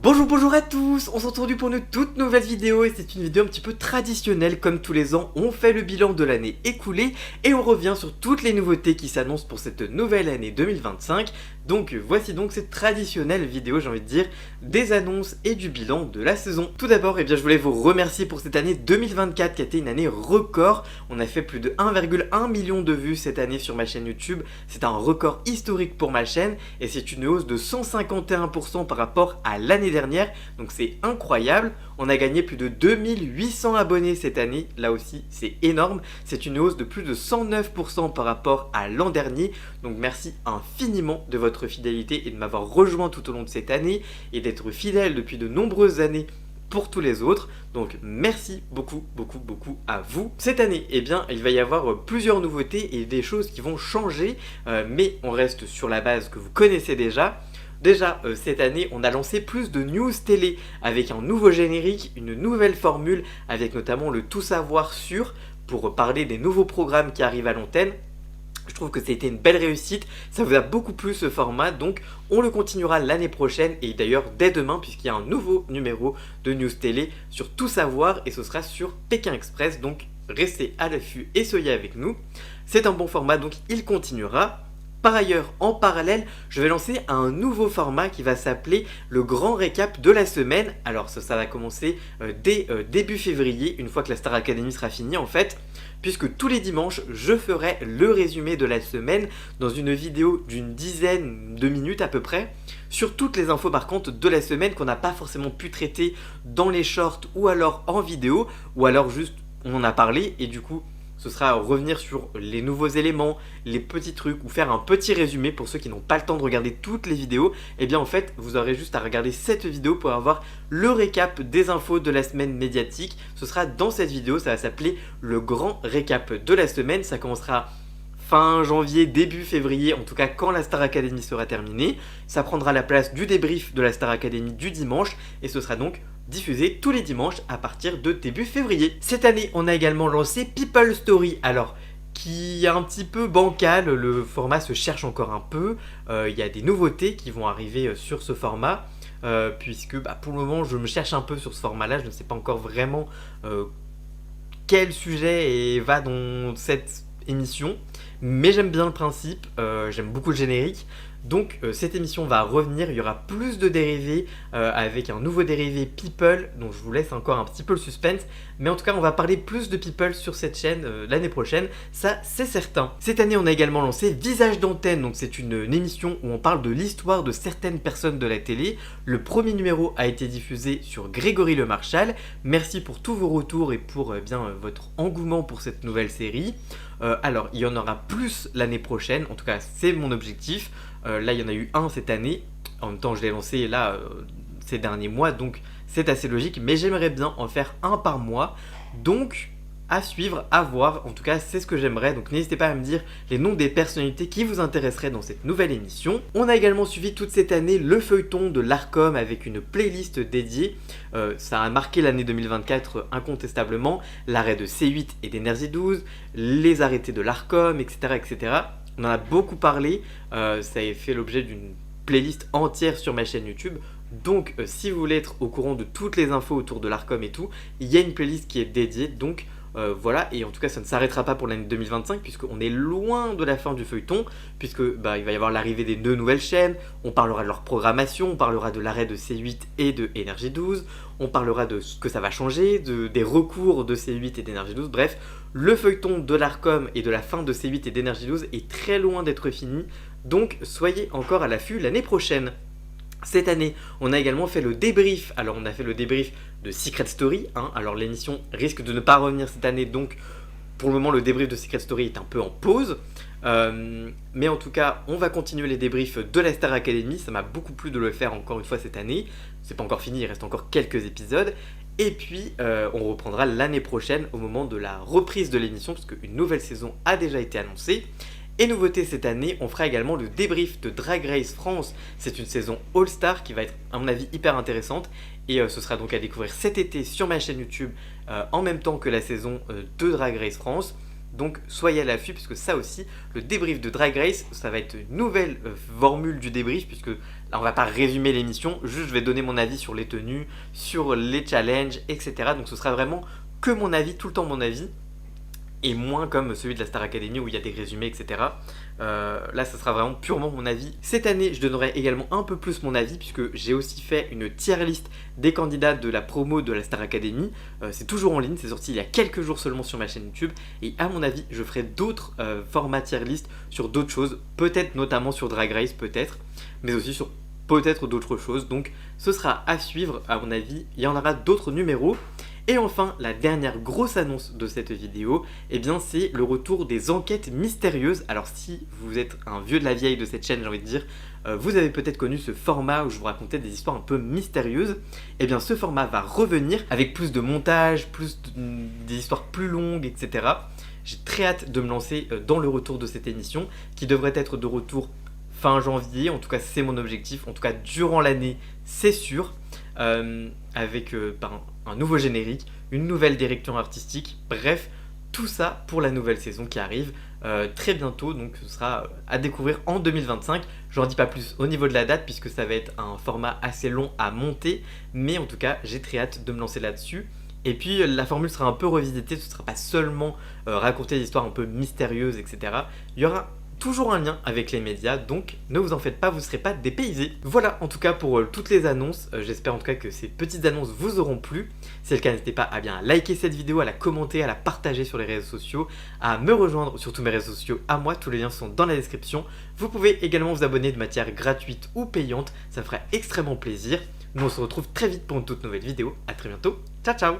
Bonjour à tous, on se retrouve pour une toute nouvelle vidéo et c'est une vidéo un petit peu traditionnelle comme tous les ans. On fait le bilan de l'année écoulée et on revient sur toutes les nouveautés qui s'annoncent pour cette nouvelle année 2025. Donc voici donc cette traditionnelle vidéo, j'ai envie de dire, des annonces et du bilan de la saison. Tout d'abord, je voulais vous remercier pour cette année 2024 qui a été une année record. On a fait plus de 1,1 million de vues cette année sur ma chaîne YouTube. C'est un record historique pour ma chaîne et c'est une hausse de 151% par rapport à l'année dernière. Donc c'est incroyable. On a gagné plus de 2800 abonnés cette année. Là aussi, c'est énorme. C'est une hausse de plus de 109% par rapport à l'an dernier. Donc merci infiniment de votre fidélité et de m'avoir rejoint tout au long de cette année et d'être fidèle depuis de nombreuses années pour tous les autres. Donc merci beaucoup à vous. Cette année, il va y avoir plusieurs nouveautés et des choses qui vont changer, mais on reste sur la base que vous connaissez déjà. Déjà, cette année, on a lancé plus de news télé avec un nouveau générique, une nouvelle formule, avec notamment le tout savoir sur, pour parler des nouveaux programmes qui arrivent à l'antenne. Je trouve que c'était une belle réussite, ça vous a beaucoup plu ce format, donc on le continuera l'année prochaine et d'ailleurs dès demain puisqu'il y a un nouveau numéro de news télé sur tout savoir et ce sera sur Pékin Express, donc restez à l'affût et soyez avec nous. C'est un bon format donc il continuera. Par ailleurs, en parallèle, je vais lancer un nouveau format qui va s'appeler le grand récap de la semaine. Alors ça va commencer dès début février, une fois que la Star Academy sera finie en fait, puisque tous les dimanches, je ferai le résumé de la semaine dans une vidéo d'une dizaine de minutes à peu près, sur toutes les infos marquantes de la semaine qu'on n'a pas forcément pu traiter dans les shorts ou alors en vidéo, ou alors juste on en a parlé et du coup ce sera revenir sur les nouveaux éléments, les petits trucs ou faire un petit résumé pour ceux qui n'ont pas le temps de regarder toutes les vidéos. En fait, vous aurez juste à regarder cette vidéo pour avoir le récap des infos de la semaine médiatique. Ce sera dans cette vidéo, ça va s'appeler le grand récap de la semaine. Ça commencera fin janvier, début février, en tout cas quand la Star Academy sera terminée. Ça prendra la place du débrief de la Star Academy du dimanche et ce sera donc diffusé tous les dimanches à partir de début février. Cette année, on a également lancé People Story, alors qui est un petit peu bancal, le format se cherche encore un peu, il y a des nouveautés qui vont arriver sur ce format, puisque pour le moment je me cherche un peu sur ce format-là, je ne sais pas encore vraiment quel sujet va dans cette émission, mais j'aime bien le principe, j'aime beaucoup le générique. Donc cette émission va revenir, il y aura plus de dérivés avec un nouveau dérivé People, donc je vous laisse encore un petit peu le suspense, mais en tout cas on va parler plus de People sur cette chaîne l'année prochaine, ça c'est certain. Cette année on a également lancé Visage d'antenne, donc c'est une émission où on parle de l'histoire de certaines personnes de la télé. Le premier numéro a été diffusé sur Grégory Le Marchal, merci pour tous vos retours et pour votre engouement pour cette nouvelle série. Alors il y en aura plus l'année prochaine, en tout cas c'est mon objectif. Là il y en a eu un cette année, en même temps je l'ai lancé là ces derniers mois, donc c'est assez logique, mais j'aimerais bien en faire un par mois, donc à suivre, à voir, en tout cas c'est ce que j'aimerais, donc n'hésitez pas à me dire les noms des personnalités qui vous intéresseraient dans cette nouvelle émission. On a également suivi toute cette année le feuilleton de l'Arcom avec une playlist dédiée, ça a marqué l'année 2024 incontestablement, l'arrêt de C8 et d'Énergie 12, les arrêtés de l'Arcom, etc. On en a beaucoup parlé, ça a fait l'objet d'une playlist entière sur ma chaîne YouTube. Donc si vous voulez être au courant de toutes les infos autour de l'Arcom et tout, il y a une playlist qui est dédiée, donc voilà, et en tout cas ça ne s'arrêtera pas pour l'année 2025 puisqu'on est loin de la fin du feuilleton, puisque il va y avoir l'arrivée des 2 nouvelles chaînes, on parlera de leur programmation, on parlera de l'arrêt de C8 et de Énergie 12, on parlera de ce que ça va changer, des recours de C8 et d'Énergie 12, bref, le feuilleton de l'Arcom et de la fin de C8 et d'Énergie 12 est très loin d'être fini, donc soyez encore à l'affût l'année prochaine. Cette année, on a également fait le débrief. Alors on a fait le débrief de Secret Story, alors l'émission risque de ne pas revenir cette année, donc pour le moment le débrief de Secret Story est un peu en pause. Mais en tout cas, on va continuer les débriefs de la Star Academy, ça m'a beaucoup plu de le faire encore une fois cette année. C'est pas encore fini, il reste encore quelques épisodes. Et puis on reprendra l'année prochaine au moment de la reprise de l'émission, parce qu'une nouvelle saison a déjà été annoncée. Et nouveauté cette année, on fera également le débrief de Drag Race France. C'est une saison All-Star qui va être à mon avis hyper intéressante. Et ce sera donc à découvrir cet été sur ma chaîne YouTube en même temps que la saison de Drag Race France. Donc soyez à l'affût puisque ça aussi, le débrief de Drag Race, ça va être une nouvelle formule du débrief puisque Là, on va pas résumer l'émission, juste je vais donner mon avis sur les tenues, sur les challenges, etc. Donc ce sera vraiment que mon avis, tout le temps mon avis, et moins comme celui de la Star Academy où il y a des résumés, etc. Là, ça sera vraiment purement mon avis. Cette année, je donnerai également un peu plus mon avis puisque j'ai aussi fait une tier list des candidats de la promo de la Star Academy. C'est toujours en ligne, c'est sorti il y a quelques jours seulement sur ma chaîne YouTube. Et à mon avis, je ferai d'autres formats tier list sur d'autres choses, peut-être notamment sur Drag Race, peut-être, mais aussi sur peut-être d'autres choses. Donc, ce sera à suivre, à mon avis. Il y en aura d'autres numéros. Et enfin, la dernière grosse annonce de cette vidéo, eh bien c'est le retour des enquêtes mystérieuses. Alors si vous êtes un vieux de la vieille de cette chaîne, j'ai envie de dire, vous avez peut-être connu ce format où je vous racontais des histoires un peu mystérieuses. Eh bien ce format va revenir avec plus de montage, des histoires plus longues, etc. J'ai très hâte de me lancer dans le retour de cette émission, qui devrait être de retour fin janvier. En tout cas, c'est mon objectif. En tout cas, durant l'année, c'est sûr. Avec un nouveau générique, une nouvelle direction artistique, bref, tout ça pour la nouvelle saison qui arrive très bientôt, donc ce sera à découvrir en 2025. J'en dis pas plus au niveau de la date puisque ça va être un format assez long à monter, mais en tout cas j'ai très hâte de me lancer là-dessus. Et puis la formule sera un peu revisitée, ce ne sera pas seulement raconter des histoires un peu mystérieuses, etc. Il y aura toujours un lien avec les médias, donc ne vous en faites pas, vous ne serez pas dépaysés. Voilà en tout cas pour toutes les annonces, j'espère en tout cas que ces petites annonces vous auront plu. Si c'est le cas, n'hésitez pas à bien liker cette vidéo, à la commenter, à la partager sur les réseaux sociaux, à me rejoindre sur tous mes réseaux sociaux à moi, tous les liens sont dans la description. Vous pouvez également vous abonner de manière gratuite ou payante, ça me ferait extrêmement plaisir. Nous on se retrouve très vite pour une toute nouvelle vidéo, à très bientôt, ciao ciao.